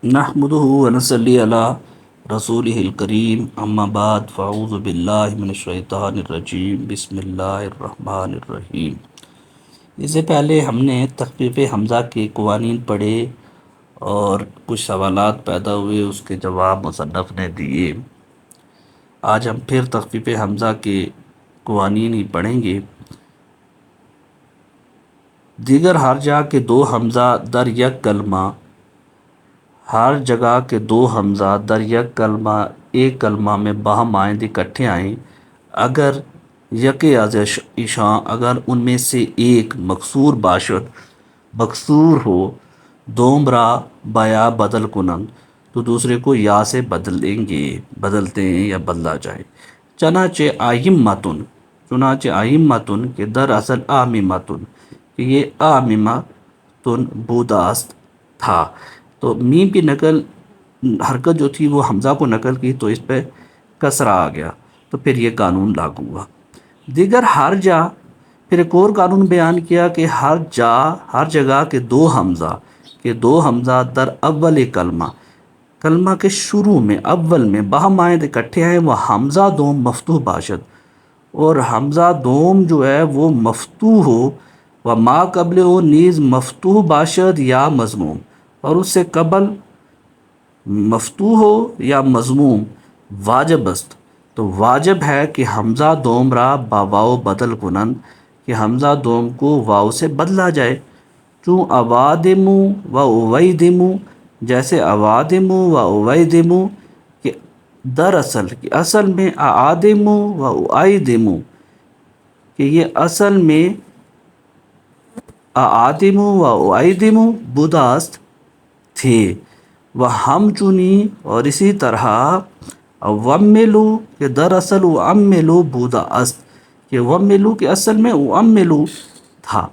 نحمده ونصلي على رسوله الكريم اما بعد فاعوذ باللہ من الشیطان الرجیم بسم اللہ الرحمن الرحیم۔ اس سے پہلے ہم نے تخفیف حمزہ کے قوانین پڑھے اور کچھ سوالات پیدا ہوئے، اس کے جواب مصنف نے دیے۔ آج ہم پھر تخفیف حمزہ کے قوانین ہی پڑھیں گے۔ دیگر ہر جا کے دو حمزہ در یک کلمہ، ہر جگہ کے دو حمزہ در یک کلمہ ایک کلمہ میں باہم مانند اکٹھے آئیں، اگر یکے از ایشاں اگر ان میں سے ایک مکسور باشد مکسور ہو، دوم را بیا بدل کنند تو دوسرے کو یا سے بدلتے ہیں یا بدلا جائے۔ چنانچہ آئمتن کہ در اصل آممتن کہ یہ آممتن بوداست تھا، تو میم کی نقل حرکت جو تھی وہ حمزہ کو نقل کی تو اس پہ کسرہ آ گیا، تو پھر یہ قانون لاگو ہوا۔ دیگر ہر جا، پھر ایک اور قانون بیان کیا کہ ہر جگہ کے دو حمزہ در اول کلمہ کے شروع میں اول میں باہم مانند اکٹھے ہیں، وہ حمزہ دوم مفتوح باشد، اور حمزہ دوم جو ہے وہ مفتوح ہو، و ما قبل ہو نیز مفتوح باشد یا مضموم، اور اس سے قبل مفتوح ہو یا مضموم، واجب است تو واجب ہے کہ حمزہ دوم را با واو بدل کنند کہ حمزہ دوم کو واو سے بدلا جائے۔ چون اوادمو و اویدمو، جیسے اوادمو و اویدمو کہ دراصل کہ اصل میں اعادمو و اویدمو کہ یہ اصل میں اعادمو و اویدمو بوداست تھے، وہ ہم چنی، اور اسی طرح وملو کہ دراصل وملو بودا است کہ وملو کہ اصل میں وملو تھا۔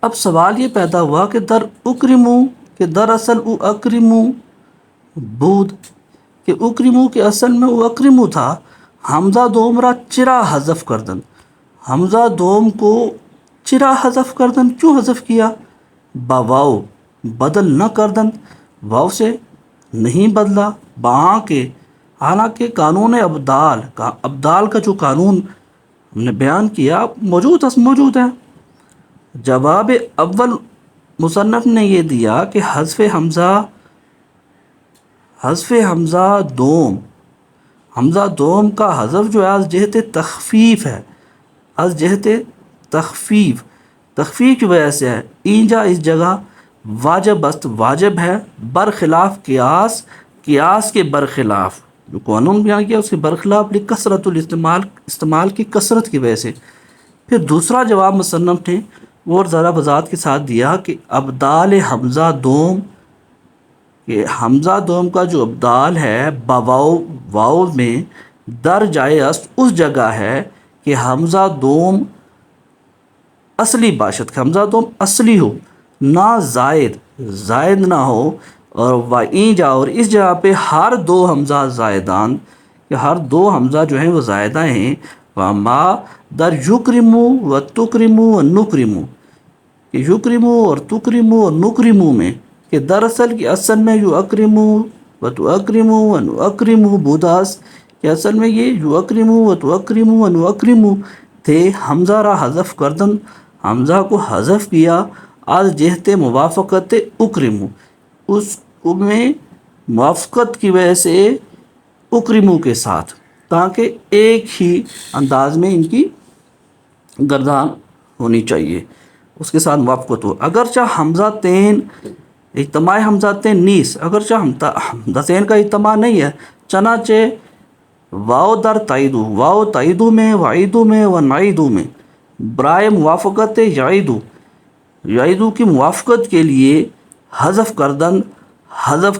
اب سوال یہ پیدا ہوا کہ در اکرمو کہ دراصل اکرمو بود کہ اکرمو کہ اصل میں اکرمو تھا، حمزہ دوم را چرا حذف کردن، حمزہ دوم کو چرا حذف کردن، کیوں حذف کیا؟ با واو بدل نہ کردن، واو سے نہیں بدلا، حالانکہ قانون ابدال کا جو قانون ہم نے بیان کیا موجود ہے۔ جواب اول مصنف نے یہ دیا کہ حذف دوم کا حذف جو ہے از جہت تخفیف ہے، از جہت تخفیف کی وجہ سے ہے۔ اینجا اس جگہ واجب است واجب ہے، برخلاف قیاس کے برخلاف جو قانون بیان کیا اس کے برخلاف لکثرت استعمال کی کثرت کی وجہ سے۔ پھر دوسرا جواب مصنف نے اور زیادہ وضاحت کے ساتھ دیا کہ ابدال حمزہ دوم، کہ حمزہ دوم کا جو ابدال ہے واو میں در جائے است اس جگہ ہے کہ حمزہ دوم اصلی باشد، کہ حمزہ دوم اصلی ہو، نہ زائد نہ ہو، اور اینجا اور اس جگہ پہ ہر دو حمزہ زائدان، کہ ہر دو حمزہ جو ہیں وہ زائدہ ہیں، وما در یکرمو و تکرمو و نکرمو کہ یکرمو اور تکرمو اور نکرمو میں کہ دراصل کہ اصل میں یو اکرمو و تو اکرمو و نو اکرمو بوداس کہ اصل میں یہ یو اکرمو و تو اکرمو و نو اکرمو تھے، حمزہ را حذف کردن، حمزہ کو حذف کیا، از جہت موافقت اکرمو اس میں موافقت کی وجہ سے اکرمو کے ساتھ، تاکہ ایک ہی انداز میں ان کی گردان ہونی چاہیے، اس کے ساتھ موافقت ہو۔ اگرچہ حمزہ تین اجتماع حمزہ تین نیس، اگرچہ حمزہ تین کا اجتماع نہیں ہے، چنانچہ واو در تائیدو، واو تائیدو میں وعیدو میں و نعیدو میں برائے موافقت یعیدو کی موافقت کے لیے حذف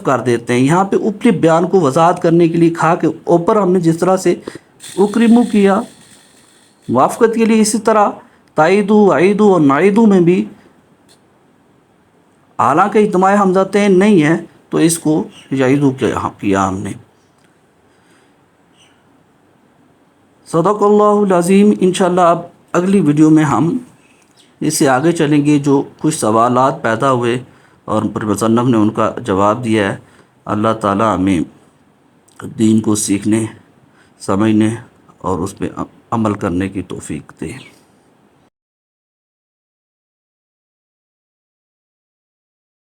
کر دیتے ہیں۔ یہاں پہ اوپری بیان کو وضاحت کرنے کے لیے کہا کہ اوپر ہم نے جس طرح سے اکرمو کیا موافقت کے لیے، اسی طرح تائیدو وعیدو اور نعیدو میں بھی حالانکہ اجتماع حمزتین نہیں ہے تو اس کو یعیدو کیا ہم نے۔ صدق اللہ العظیم۔ انشاءاللہ اب اگلی ویڈیو میں ہم اس سے آگے چلیں گے، جو کچھ سوالات پیدا ہوئے اور پر مصنف نے ان کا جواب دیا ہے۔ اللہ تعالیٰ ہمیں دین کو سیکھنے، سمجھنے اور اس پہ عمل کرنے کی توفیق دے۔